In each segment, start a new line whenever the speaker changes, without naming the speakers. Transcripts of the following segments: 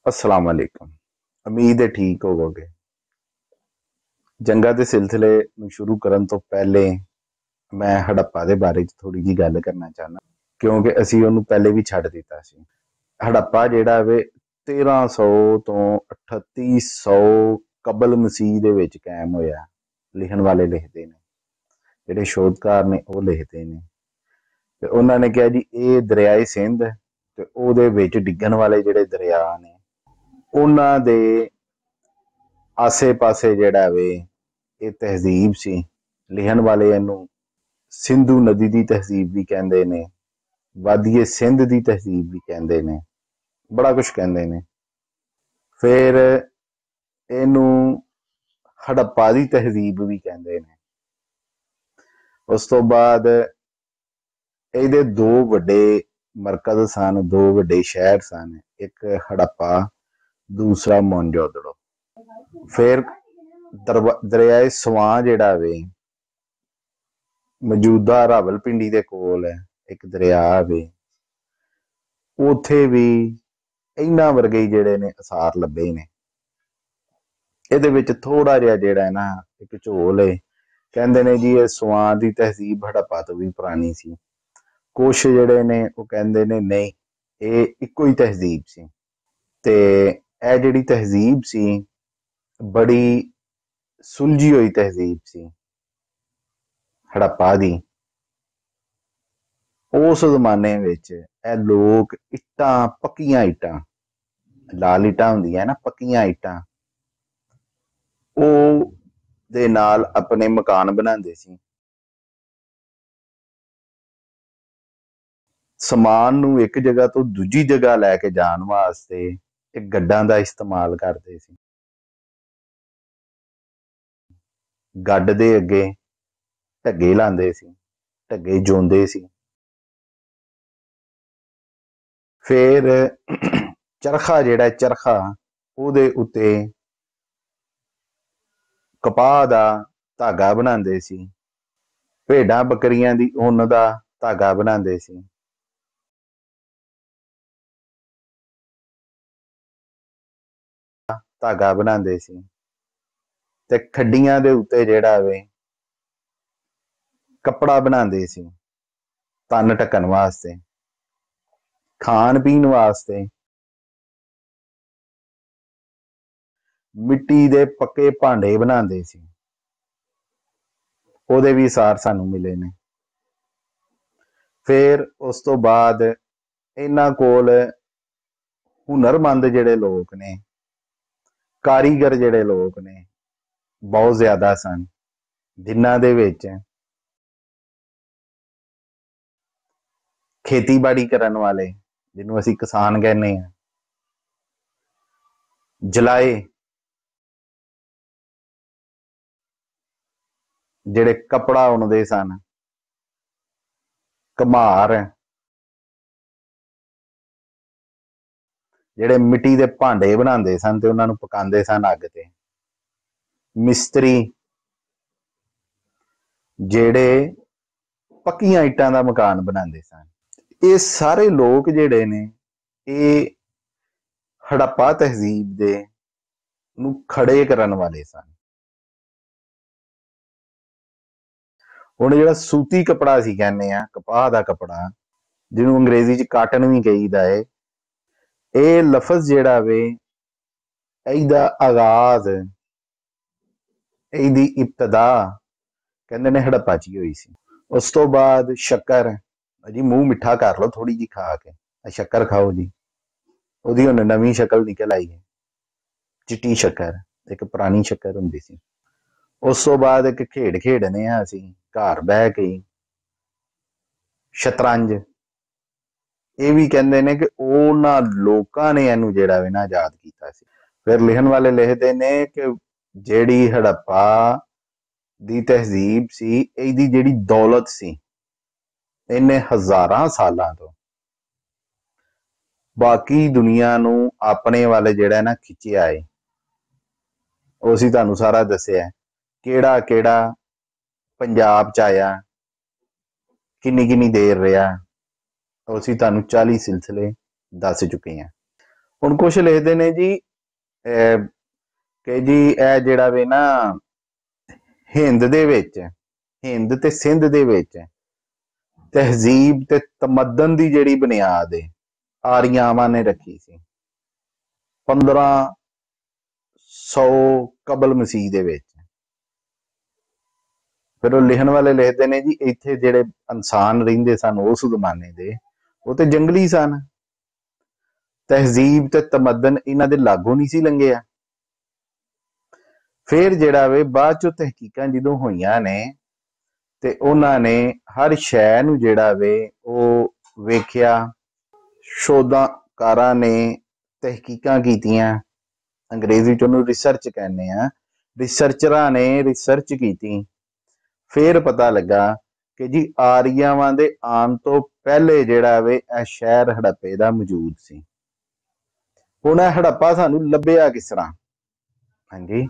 अस्सलाम वालेकुम। उम्मीद है ठीक होवोगे। जंगा दे सिलसिले नूं शुरू करन तो पहले मैं हड़प्पा दे बारे च थोड़ी जी गल करना चाहना क्योंकि असी ਉਹਨੂੰ पहले भी छड्ड दिता सी। हड़प्पा ਜਿਹੜਾ ਵੇ 1300 ਤੋਂ 3800 ਕਬਲ ਮਸੀਹ ਦੇ ਵਿੱਚ ਕਾਇਮ ਹੋਇਆ। ਲਿਖਣ ਵਾਲੇ ਲਿਖਦੇ ਨੇ, ਜਿਹੜੇ ਸ਼ੋਧਕਾਰ ਨੇ ਉਹ ਲਿਖਦੇ ਨੇ ਤੇ ਉਹਨਾਂ ਨੇ ਕਿਹਾ ਜੀ ਇਹ ਦਰਿਆਏ ਸਿੰਧ ਤੇ ਉਹਦੇ ਵਿੱਚ ਡਿੱਗਣ ਵਾਲੇ ਜਿਹੜੇ ਦਰਿਆ ਨੇ ਉਹਨਾਂ ਦੇ ਆਸੇ ਪਾਸੇ ਜਿਹੜਾ ਵੇ ਇਹ ਤਹਿਜ਼ੀਬ ਸੀ। ਲਿਖਣ ਵਾਲੇ ਇਹਨੂੰ ਸਿੰਧੂ ਨਦੀ ਦੀ ਤਹਿਜ਼ੀਬ ਵੀ ਕਹਿੰਦੇ ਨੇ, ਵਾਦੀਏ ਸਿੰਧ ਦੀ ਤਹਿਜ਼ੀਬ ਵੀ ਕਹਿੰਦੇ ਨੇ, ਬੜਾ ਕੁਝ ਕਹਿੰਦੇ ਨੇ। ਫਿਰ ਇਹਨੂੰ ਹੜੱਪਾ ਦੀ ਤਹਿਜ਼ੀਬ ਵੀ ਕਹਿੰਦੇ ਨੇ। ਉਸ ਤੋਂ ਬਾਅਦ ਇਹਦੇ ਦੋ ਵੱਡੇ ਮਰਕਜ਼ ਸਨ, ਦੋ ਵੱਡੇ ਸ਼ਹਿਰ ਸਨ, ਇੱਕ ਹੜੱਪਾ, ਦੂਸਰਾ ਮੋਨਜੋਦੜੋ। ਫਿਰ ਦਰਿਆਏ ਸਵਾਂ ਜਿਹੜਾ ਵੇ ਮੌਜੂਦਾ ਰਾਵਲਪਿੰਡੀ ਦੇ ਕੋਲ ਹੈ, ਇੱਕ ਦਰਿਆ ਵੇ, ਉੱਥੇ ਵੀ ਇਹਨਾਂ ਵਰਗੇ ਜਿਹੜੇ ਨੇ ਅਸਾਰ ਲੱਭੇ ਨੇ। ਇਹਦੇ ਵਿੱਚ ਥੋੜਾ ਜਿਹਾ ਜਿਹੜਾ ਹੈ ਨਾ ਇੱਕ ਝੋਲ ਹੈ। ਕਹਿੰਦੇ ਨੇ ਜੀ ਇਹ ਸਵਾਂ ਦੀ ਤਹਿਜ਼ੀਬ ਹੜੱਪਾ ਤੋਂ ਵੀ ਪੁਰਾਣੀ ਸੀ। ਕੁਛ ਜਿਹੜੇ ਨੇ ਉਹ ਕਹਿੰਦੇ ਨੇ ਨਹੀਂ, ਇਹ ਇੱਕੋ ਹੀ ਤਹਿਜ਼ੀਬ ਸੀ ਤੇ ਇਹ ਜਿਹੜੀ ਤਹਿਜ਼ੀਬ ਸੀ ਬੜੀ ਸੁਲਝੀ ਹੋਈ ਤਹਿਜ਼ੀਬ ਸੀ ਹੜੱਪਾ ਦੀ। ਉਸ ਜ਼ਮਾਨੇ ਵਿੱਚ ਇਹ ਲੋਕ ਇੱਟਾਂ, ਪੱਕੀਆਂ ਇੱਟਾਂ, ਲਾਲ ਇੱਟਾਂ ਹੁੰਦੀਆਂ ਨਾ, ਪੱਕੀਆਂ ਇੱਟਾਂ, ਉਹ ਦੇ ਨਾਲ ਆਪਣੇ ਮਕਾਨ ਬਣਾਉਂਦੇ ਸੀ। ਸਮਾਨ ਨੂੰ ਇੱਕ ਜਗ੍ਹਾ ਤੋਂ ਦੂਜੀ ਜਗ੍ਹਾ ਲੈ ਕੇ ਜਾਣ ਵਾਸਤੇ ਇਹ ਗੱਡਾਂ ਦਾ ਇਸਤੇਮਾਲ ਕਰਦੇ ਸੀ। ਗੱਡ ਦੇ ਅੱਗੇ ਢੱਗੇ ਲਾਉਂਦੇ ਸੀ, ਢੱਗੇ ਜੋਂਦੇ ਸੀ। ਫਿਰ ਚਰਖਾ ਜਿਹੜਾ ਚਰਖਾ, ਉਹਦੇ ਉੱਤੇ ਕਪਾਹ ਦਾ ਧਾਗਾ ਬਣਾਉਂਦੇ ਸੀ। ਭੇਡਾਂ ਬੱਕਰੀਆਂ ਦੀ ਉੱਨ ਦਾ ਧਾਗਾ ਬਣਾਉਂਦੇ ਸੀ। ਧਾਗਾ ਬਣਾਉਂਦੇ ਸੀ ਤੇ ਖੱਡੀਆਂ ਦੇ ਉੱਤੇ ਜਿਹੜਾ ਵੇ ਕੱਪੜਾ ਬਣਾਉਂਦੇ ਸੀ ਤਨ ਢੱਕਣ ਵਾਸਤੇ। ਖਾਣ ਪੀਣ ਵਾਸਤੇ ਮਿੱਟੀ ਦੇ ਪੱਕੇ ਭਾਂਡੇ ਬਣਾਉਂਦੇ ਸੀ। ਉਹਦੇ ਵੀ ਸਾਰ ਸਾਨੂੰ ਮਿਲੇ ਨੇ। ਫਿਰ ਉਸ ਤੋਂ ਬਾਅਦ ਇਹਨਾਂ ਕੋਲ ਹੁਨਰਮੰਦ ਜਿਹੜੇ ਲੋਕ ਨੇ, ਕਾਰੀਗਰ ਜਿਹੜੇ ਲੋਕ ਨੇ, ਬਹੁਤ ਜ਼ਿਆਦਾ ਸਨ, ਜਿਨ੍ਹਾਂ ਦੇ ਵਿੱਚ ਖੇਤੀਬਾੜੀ ਕਰਨ ਵਾਲੇ, ਜਿਹਨੂੰ ਅਸੀਂ ਕਿਸਾਨ ਕਹਿੰਦੇ ਹਾਂ, ਜਲਾਏ, ਜਿਹੜੇ ਕੱਪੜਾ ਉਣਦੇ ਸਨ, ਘੁਮਾਰ, ਜਿਹੜੇ ਮਿੱਟੀ ਦੇ ਭਾਂਡੇ ਬਣਾਉਂਦੇ ਸਨ ਤੇ ਉਹਨਾਂ ਨੂੰ ਪਕਾਉਂਦੇ ਸਨ ਅੱਗ ਤੇ, ਮਿਸਤਰੀ, ਜਿਹੜੇ ਪੱਕੀਆਂ ਇੱਟਾਂ ਦਾ ਮਕਾਨ ਬਣਾਉਂਦੇ ਸਨ। ਇਹ ਸਾਰੇ ਲੋਕ ਜਿਹੜੇ ਨੇ ਇਹ ਹੜੱਪਾ ਤਹਿਜ਼ੀਬ ਦੇ ਨੂੰ ਖੜੇ ਕਰਨ ਵਾਲੇ ਸਨ। ਹੁਣ ਜਿਹੜਾ ਸੂਤੀ ਕਪੜਾ ਸੀ ਕਹਿੰਦੇ ਆ, ਕਪਾਹ ਦਾ ਕਪੜਾ, ਜਿਹਨੂੰ ਅੰਗਰੇਜ਼ੀ ਚ ਕਾਟਨ ਵੀ ਕਹੀਦਾ ਹੈ, ਇਹ ਲਫ਼ਜ਼ ਜਿਹੜਾ ਵੇ ਇਹਦਾ ਆਗਾਜ਼, ਇਹਦੀ ਇਬਤਦਾ ਕਹਿੰਦੇ ਨੇ ਹੜੱਪਾ ਚ ਹੀ ਹੋਈ ਸੀ। ਉਸ ਤੋਂ ਬਾਅਦ ਸ਼ੱਕਰ, ਜੀ ਮੂੰਹ ਮਿੱਠਾ ਕਰ ਲਓ ਥੋੜੀ ਜਿਹੀ ਖਾ ਕੇ, ਸ਼ੱਕਰ ਖਾਓ ਜੀ। ਉਹਦੀ ਹੁਣ ਨਵੀਂ ਸ਼ਕਲ ਨਿਕਲ ਆਈ ਹੈ, ਚਿੱਟੀ ਸ਼ੱਕਰ, ਇੱਕ ਪੁਰਾਣੀ ਸ਼ੱਕਰ ਹੁੰਦੀ ਸੀ। ਉਸ ਤੋਂ ਬਾਅਦ ਇੱਕ ਖੇਡ ਖੇਡਦੇ ਹਾਂ ਅਸੀਂ ਘਰ ਬਹਿ ਕੇ, ਸ਼ਤਰੰਜ। ਇਹ ਵੀ ਕਹਿੰਦੇ ਨੇ ਕਿ ਉਹਨਾਂ ਲੋਕਾਂ ਨੇ ਇਹਨੂੰ ਜਿਹੜਾ ਵੇ ਨਾ ਆਜ਼ਾਦ ਕੀਤਾ ਸੀ। ਫਿਰ ਲਿਖਣ ਵਾਲੇ ਲਿਖਦੇ ਨੇ ਕਿ ਜਿਹੜੀ ਹੜੱਪਾ ਦੀ ਤਹਿਜ਼ੀਬ ਸੀ, ਇਹਦੀ ਜਿਹੜੀ ਦੌਲਤ ਸੀ, ਇਹਨੇ ਹਜ਼ਾਰਾਂ ਸਾਲਾਂ ਤੋਂ ਬਾਕੀ ਦੁਨੀਆ ਨੂੰ ਆਪਣੇ ਵੱਲ ਜਿਹੜਾ ਨਾ ਖਿੱਚਿਆ ਹੈ। ਉਹ ਅਸੀਂ ਤੁਹਾਨੂੰ ਸਾਰਾ ਦੱਸਿਆ, ਕਿਹੜਾ ਕਿਹੜਾ ਪੰਜਾਬ ਚ ਆਇਆ, ਕਿੰਨੀ ਕਿੰਨੀ ਦੇਰ ਰਿਹਾ, ਉਹ ਅਸੀਂ ਤੁਹਾਨੂੰ 40 ਸਿਲਸਿਲੇ ਦੱਸ ਚੁੱਕੇ ਹਾਂ। ਹੁਣ कुछ लिखते ने जी कि जी ਇਹ ਜਿਹੜਾ ਵੇ ਨਾ ਹਿੰਦ ਦੇ ਵਿੱਚ ਹਿੰਦ ਤੇ ਸਿੰਧ ਦੇ ਵਿੱਚ ਤਹਿਜ਼ੀਬ ਤੇ ਤਮੱਦਨ ਦੀ ਜਿਹੜੀ ਬੁਨਿਆਦ ਹੈ ਆਰੀਆਵਾਂ ਨੇ ਰੱਖੀ ਸੀ 1500 ਕਬਲ ਮਸੀਹ ਦੇ ਵਿੱਚ। ਫਿਰ ਉਹ ਲਿਖਣ ਵਾਲੇ ਲਿਖਦੇ ਨੇ ਜੀ ਇੱਥੇ ਜਿਹੜੇ ਇਨਸਾਨ ਰਹਿੰਦੇ ਸਨ ਉਸ ਜ਼ਮਾਨੇ ਦੇ ਉਹ ਤੇ ਜੰਗਲੀ ਸਨ, ਤਹਿਜ਼ੀਬ ਤੇ ਤਮੱਦਨ ਇਹਨਾਂ ਦੇ ਲਾਗੋਂ ਨਹੀਂ ਸੀ ਲੰਘਿਆ। ਫਿਰ ਜਿਹੜਾ ਵੇ ਬਾਅਦ ਚੋਂ ਤਹਿਕੀਕਾਂ ਜਦੋਂ ਹੋਈਆਂ ਨੇ ਤੇ ਉਹਨਾਂ ਨੇ ਹਰ ਸ਼ੈ ਨੂੰ ਜਿਹੜਾ ਵੇ ਉਹ ਵੇਖਿਆ, ਸ਼ੋਧਕਾਰਾਂ ਨੇ ਤਹਿਕੀਕਾਂ ਕੀਤੀਆਂ, ਅੰਗਰੇਜ਼ੀ ਚ ਉਹਨੂੰ ਰਿਸਰਚ ਕਹਿੰਦੇ ਆ, ਰਿਸਰਚਰਾਂ ਨੇ ਰਿਸਰਚ ਕੀਤੀ। ਫਿਰ ਪਤਾ ਲੱਗਾ ਕਿ ਜੀ ਆਰੀਆਵਾਂ ਦੇ ਆਉਣ ਤੋਂ ਪਹਿਲੇ ਜਿਹੜਾ ਵੇ ਇਹ ਸ਼ਹਿਰ ਹੜੱਪੇ ਦਾ ਮੌਜੂਦ ਸੀ। ਹੁਣ ਇਹ ਹੜੱਪਾ ਸਾਨੂੰ ਲੱਭਿਆ ਕਿਸ ਤਰ੍ਹਾਂ? ਹਾਂਜੀ,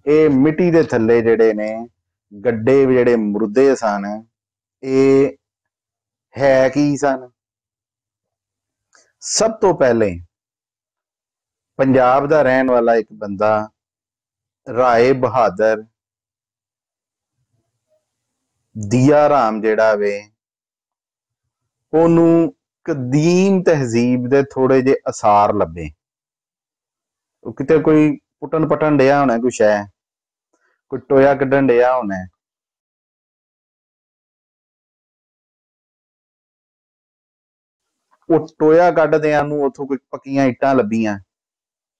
ਇਹ ਮਿੱਟੀ ਦੇ ਥੱਲੇ ਜਿਹੜੇ ਨੇ ਗੱਡੇ ਜਿਹੜੇ ਮੁਰਦੇ ਸਨ ਇਹ ਹੈ ਕੀ ਸਨ? ਸਭ ਤੋਂ ਪਹਿਲੇ ਪੰਜਾਬ ਦਾ ਰਹਿਣ ਵਾਲਾ ਇੱਕ ਬੰਦਾ ਰਾਏ ਬਹਾਦਰ ਦੀਆ ਰਾਮ ਜਿਹੜਾ ਵੇ ਉਹਨੂੰ ਕਦੀਮ ਤਹਿਜ਼ੀਬ ਦੇ ਥੋੜੇ ਜਿਹੇ ਅਸਾਰ ਲੱਭੇ। ਉਹ ਕਿਤੇ ਕੋਈ ਪੁੱਟਣ ਪਟਣ ਡਿਆ ਹੋਣਾ, ਕੁਛ ਹੈ, ਕੋਈ ਟੋਇਆ ਕੱਢਣ ਡਿਆ ਹੋਣਾ। ਉਹ ਟੋਇਆ ਕੱਢਦਿਆਂ ਨੂੰ ਉੱਥੋਂ ਕੋਈ ਪੱਕੀਆਂ ਇੱਟਾਂ ਲੱਭੀਆਂ।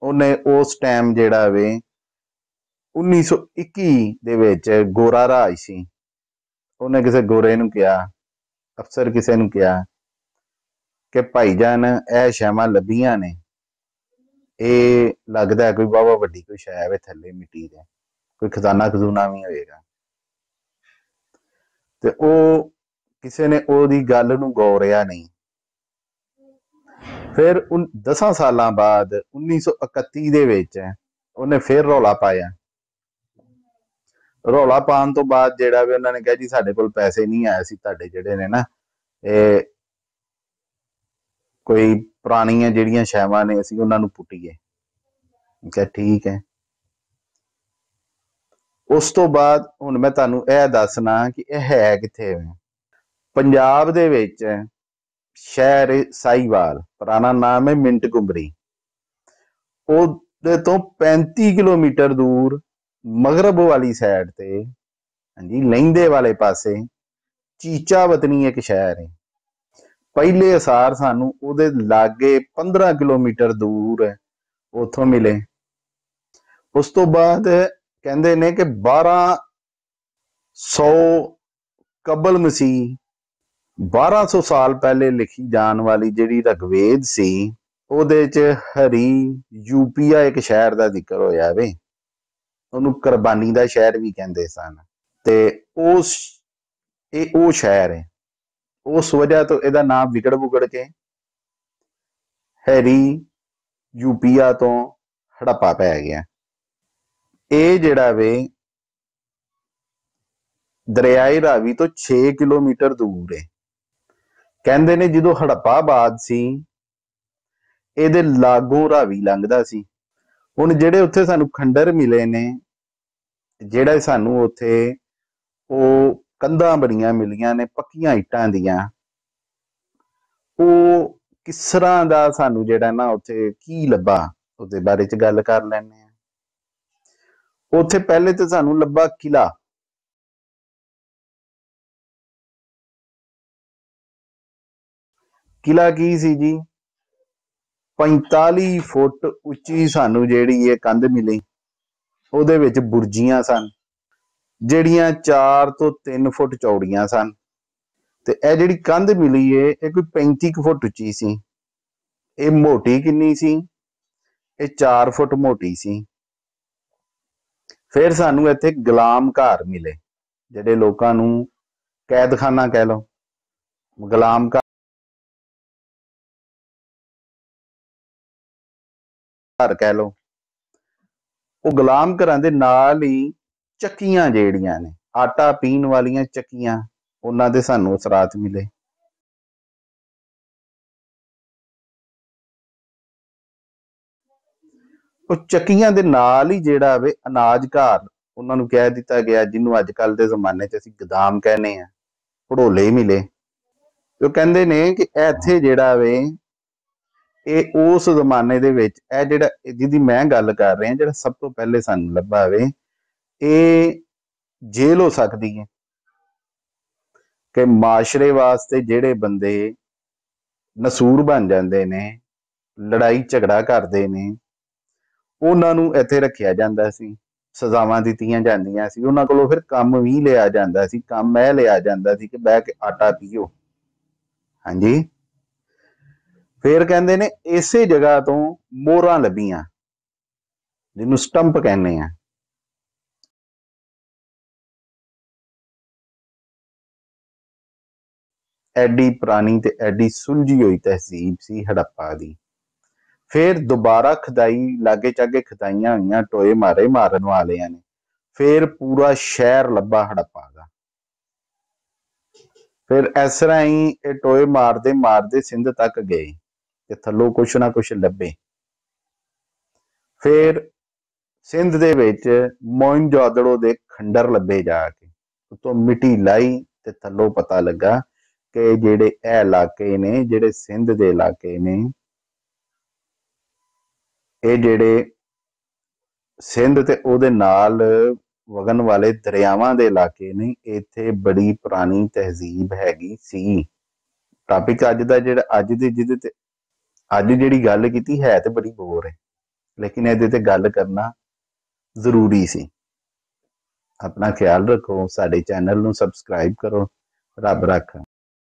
ਉਹਨੇ ਉਸ ਟਾਈਮ ਜਿਹੜਾ ਵੇ 1921 ਦੇ ਵਿੱਚ ਗੋਰਾ ਰਾਜ ਸੀ, ਉਹਨੇ ਕਿਸੇ ਗੋਰੇ ਨੂੰ ਕਿਹਾ, ਅਫਸਰ ਕਿਸੇ ਨੂੰ ਕਿਹਾ ਕਿ ਭਾਈਜਾਨ ਇਹ ਸ਼ੈਵਾਂ ਲੱਭੀਆਂ ਨੇ, ਇਹ ਲੱਗਦਾ ਕੋਈ ਵਾਹਵਾ ਵੱਡੀ ਕੋਈ ਸ਼ੈ ਵੇ ਥੱਲੇ ਮਿੱਟੀ ਦੇ, ਕੋਈ ਖਜ਼ਾਨਾ ਖਜ਼ੂਨਾ ਵੀ ਹੋਏਗਾ। ਤੇ ਉਹ ਕਿਸੇ ਨੇ ਉਹਦੀ ਗੱਲ ਨੂੰ ਗੌਰਿਆ ਨਹੀਂ। ਫਿਰ 10 ਸਾਲਾਂ ਬਾਅਦ 1931 ਦੇ ਵਿੱਚ ਉਹਨੇ ਫਿਰ ਰੌਲਾ ਪਾਇਆ। ਰੌਲਾ ਪਾਉਣ ਤੋਂ ਬਾਅਦ ਜਿਹੜਾ ਵੀ ਉਹਨਾਂ ਨੇ ਕਿਹਾ ਜੀ ਸਾਡੇ ਕੋਲ ਪੈਸੇ ਨਹੀਂ ਆਏ, ਸੀ ਤੁਹਾਡੇ ਜਿਹੜੇ ਨੇ ਨਾ ਇਹ ਕੋਈ ਪੁਰਾਣੀਆਂ ਜਿਹੜੀਆਂ ਸ਼ੈਵਾਂ ਨੇ ਅਸੀਂ ਉਹਨਾਂ ਨੂੰ ਪੁੱਟੀਏ। ਕਿਹਾ ਠੀਕ ਹੈ। ਉਸ ਤੋਂ ਬਾਅਦ ਹੁਣ ਮੈਂ ਤੁਹਾਨੂੰ ਇਹ ਦੱਸਣਾ ਕਿ ਇਹ ਹੈ ਕਿੱਥੇ। ਪੰਜਾਬ ਦੇ ਵਿੱਚ ਸ਼ਹਿਰ ਸਾਈਵਾਲ, ਪੁਰਾਣਾ ਨਾਮ ਹੈ ਮਿੰਟ ਕੁੰਬਰੀ, ਉਹਦੇ ਤੋਂ 35 ਕਿਲੋਮੀਟਰ ਦੂਰ ਮਗਰਬ ਵਾਲੀ ਸਾਈਡ ਤੇ, ਹਾਂਜੀ, ਲਹਿੰਦੇ ਵਾਲੇ ਪਾਸੇ ਚੀਚਾ ਵਤਨੀ ਇੱਕ ਸ਼ਹਿਰ ਹੈ। ਪਹਿਲੇ ਅਸਾਰ ਸਾਨੂੰ ਉਹਦੇ ਲਾਗੇ 15 ਕਿਲੋਮੀਟਰ ਦੂਰ ਉੱਥੋਂ ਮਿਲੇ। ਉਸ ਤੋਂ ਬਾਅਦ ਕਹਿੰਦੇ ਨੇ ਕਿ 1200 ਕਬਲ ਮਸੀਹ 1200 ਸਾਲ ਪਹਿਲੇ ਲਿਖੀ ਜਾਣ ਵਾਲੀ ਜਿਹੜੀ ਰਗਵੇਦ ਸੀ ਉਹਦੇ ਚ ਹਰੀ ਯੂਪੀਆ ਇੱਕ ਸ਼ਹਿਰ ਦਾ ਜ਼ਿਕਰ ਹੋਇਆ ਵੇ, ਉਹਨੂੰ ਕੁਰਬਾਨੀ ਦਾ ਸ਼ਹਿਰ ਵੀ ਕਹਿੰਦੇ ਸਨ। ਤੇ ਇਹ ਉਹ ਸ਼ਹਿਰ ਹੈ, ਉਸ ਵਜ੍ਹਾ ਤੋਂ ਇਹਦਾ ਨਾਮ ਵਿਗੜ ਵੁਗੜ ਕੇ ਹੈਰੀ ਯੂਪੀਆ ਤੋਂ ਹੜੱਪਾ ਪੈ ਗਿਆ। ਇਹ ਜਿਹੜਾ ਵੇ ਦਰਿਆਏ ਰਾਵੀ ਤੋਂ 6 ਕਿਲੋਮੀਟਰ ਦੂਰ ਹੈ। ਕਹਿੰਦੇ ਨੇ ਜਦੋਂ ਹੜੱਪਾਬਾਦ ਸੀ ਇਹਦੇ ਲਾਗੋਂ ਰਾਵੀ ਲੰਘਦਾ ਸੀ। ਹੁਣ ਜਿਹੜੇ ਉੱਥੇ ਸਾਨੂੰ ਖੰਡਰ ਮਿਲੇ ਨੇ, ਜਿਹੜੇ ਸਾਨੂੰ ਉੱਥੇ ਉਹ ਕੰਧਾਂ ਬੜੀਆਂ ਮਿਲੀਆਂ ਨੇ ਪੱਕੀਆਂ ਇੱਟਾਂ ਦੀਆਂ, ਉਹ ਕਿਸ ਤਰ੍ਹਾਂ ਦਾ ਸਾਨੂੰ ਜਿਹੜਾ ਨਾ ਉੱਥੇ ਕੀ ਲੱਭਾ ਉਹਦੇ ਬਾਰੇ ਚ ਗੱਲ ਕਰ ਲੈਂਦੇ ਆ। ਉੱਥੇ ਪਹਿਲੇ ਤੇ ਸਾਨੂੰ ਲੱਭਾ ਕਿਲਾ। ਕਿਲਾ ਕੀ ਸੀ ਜੀ? 45 ਫੁੱਟ ਉੱਚੀ ਸਾਨੂੰ ਜਿਹੜੀ ਇਹ ਕੰਧ ਮਿਲੀ। ਉਹਦੇ ਵਿੱਚ ਬੁਰਜੀਆਂ ਸਨ ਜਿਹੜੀਆਂ 4 ਤੋਂ 3 ਫੁੱਟ ਚੌੜੀਆਂ ਸਨ। ਤੇ ਇਹ ਜਿਹੜੀ ਕੰਧ ਮਿਲੀ ਏ ਇਹ ਕੋਈ 35 ਫੁੱਟ ਉੱਚੀ ਸੀ। ਇਹ ਮੋਟੀ ਕਿੰਨੀ ਸੀ? ਇਹ 4 ਫੁੱਟ ਮੋਟੀ ਸੀ। ਫਿਰ ਸਾਨੂੰ ਇੱਥੇ ਗੁਲਾਮ ਘਰ ਮਿਲੇ, ਜਿਹੜੇ ਲੋਕਾਂ ਨੂੰ ਕੈਦਖਾਨਾ ਕਹਿ ਲਓ, ਗੁਲਾਮ ਘਰ ਕਹਿ ਲਓ। ਉਹ ਗੁਲਾਮ ਘਰਾਂ ਦੇ ਨਾਲ ਹੀ ਚੱਕੀਆਂ ਜਿਹੜੀਆਂ ਨੇ ਆਟਾ ਪੀਣ ਵਾਲੀਆਂ ਚੱਕੀਆਂ, ਉਹਨਾਂ ਦੇ ਸਾਨੂੰ ਅਸਰਾਤ ਮਿਲੇ। ਉਹ ਚੱਕੀਆਂ ਦੇ ਨਾਲ ਹੀ ਜਿਹੜਾ ਵੇ ਅਨਾਜ ਘਰ ਉਹਨਾਂ ਨੂੰ ਕਹਿ ਦਿੱਤਾ ਗਿਆ, ਜਿਹਨੂੰ ਅੱਜ ਕੱਲ ਦੇ ਜ਼ਮਾਨੇ 'ਚ ਅਸੀਂ ਗੋਦਾਮ ਕਹਿੰਦੇ ਆ, ਭੜੋਲੇ ਮਿਲੇ। ਤੇ ਉਹ ਕਹਿੰਦੇ ਨੇ ਕਿ ਇੱਥੇ ਜਿਹੜਾ ਵੇ ਇਹ ਉਸ ਜ਼ਮਾਨੇ ਦੇ ਵਿੱਚ ਇਹ ਜਿਹੜਾ ਜਿਹਦੀ ਮੈਂ ਗੱਲ ਕਰ ਰਿਹਾ, ਜਿਹੜਾ ਸਭ ਤੋਂ ਪਹਿਲੇ ਸਾਨੂੰ ਲੱਭਾ ਵੇ, ਇਹ ਜੇਲ੍ਹ ਹੋ ਸਕਦੀ ਹੈ ਕਿ ਮਾਸ਼ਰੇ ਵਾਸਤੇ ਜਿਹੜੇ ਬੰਦੇ ਨਸੂਰ ਬਣ ਜਾਂਦੇ ਨੇ, ਲੜਾਈ ਝਗੜਾ ਕਰਦੇ ਨੇ, ਉਹਨਾਂ ਨੂੰ ਇੱਥੇ ਰੱਖਿਆ ਜਾਂਦਾ ਸੀ, ਸਜ਼ਾਵਾਂ ਦਿੱਤੀਆਂ ਜਾਂਦੀਆਂ ਸੀ, ਉਹਨਾਂ ਕੋਲੋਂ ਫਿਰ ਕੰਮ ਵੀ ਲਿਆ ਜਾਂਦਾ ਸੀ। ਕੰਮ ਇਹ ਲਿਆ ਜਾਂਦਾ ਸੀ ਕਿ ਬਹਿ ਕੇ ਆਟਾ ਪੀਓ। ਹਾਂਜੀ, ਫਿਰ ਕਹਿੰਦੇ ਨੇ ਇਸੇ ਜਗ੍ਹਾ ਤੋਂ ਮੋਹਰਾਂ ਲੱਭੀਆਂ, ਜਿਹਨੂੰ ਸਟੰਪ ਕਹਿੰਦੇ ਆ। ਐਡੀ ਪੁਰਾਣੀ ਤੇ ਐਡੀ ਸੁਲਝੀ ਹੋਈ ਤਹਿਜ਼ੀਬ ਸੀ ਹੜੱਪਾ ਦੀ। ਫਿਰ ਦੁਬਾਰਾ ਖਦਾਈ ਲਾਗੇ ਚਾਗੇ ਖਦਾਈਆਂ ਹੋਈਆਂ, ਟੋਏ ਮਾਰੇ ਮਾਰਨ ਵਾਲਿਆਂ ਨੇ, ਫਿਰ ਪੂਰਾ ਸ਼ਹਿਰ ਲੱਭਾ ਹੜੱਪਾ ਦਾ। ਫਿਰ ਇਸ ਤਰ੍ਹਾਂ ਹੀ ਇਹ ਟੋਏ ਮਾਰਦੇ ਮਾਰਦੇ ਸਿੰਧ ਤੱਕ ਗਏ ਤੇ ਥੱਲੋਂ ਕੁਛ ਨਾ ਕੁਛ ਲੱਭੇ। ਫਿਰ ਸਿੰਧ ਦੇ ਵਿੱਚ ਮੋਇਨਜੋਦੜੋ ਦੇ ਖੰਡਰ ਲੱਭੇ, ਜਾ ਕੇ ਉਤੋਂ ਮਿੱਟੀ ਲਾਈ ਤੇ ਥੱਲੋਂ ਪਤਾ ਲੱਗਾ ਕਿ ਜਿਹੜੇ ਇਹ ਇਲਾਕੇ ਨੇ, ਜਿਹੜੇ ਸਿੰਧ ਦੇ ਇਲਾਕੇ ਨੇ, ਇਹ ਜਿਹੜੇ ਸਿੰਧ ਤੇ ਉਹਦੇ ਨਾਲ ਵਗਣ ਵਾਲੇ ਦਰਿਆਵਾਂ ਦੇ ਇਲਾਕੇ ਨੇ, ਇੱਥੇ ਬੜੀ ਪੁਰਾਣੀ ਤਹਿਜ਼ੀਬ ਹੈਗੀ ਸੀ। ਟਾਪਿਕ ਅੱਜ ਦਾ ਜਿਹੜਾ ਅੱਜ ਦੇ ਜਿਹਦੇ ਤੇ ਅੱਜ ਜਿਹੜੀ ਗੱਲ ਕੀਤੀ ਹੈ ਤੇ ਬੜੀ ਬੋਰ ਹੈ, ਲੇਕਿਨ ਇਹਦੇ ਤੇ ਗੱਲ ਕਰਨਾ ਜ਼ਰੂਰੀ ਸੀ। ਆਪਣਾ ਖਿਆਲ ਰੱਖੋ, ਸਾਡੇ ਚੈਨਲ ਨੂੰ ਸਬਸਕ੍ਰਾਈਬ ਕਰੋ। ਰੱਬ ਰਾਖਾ।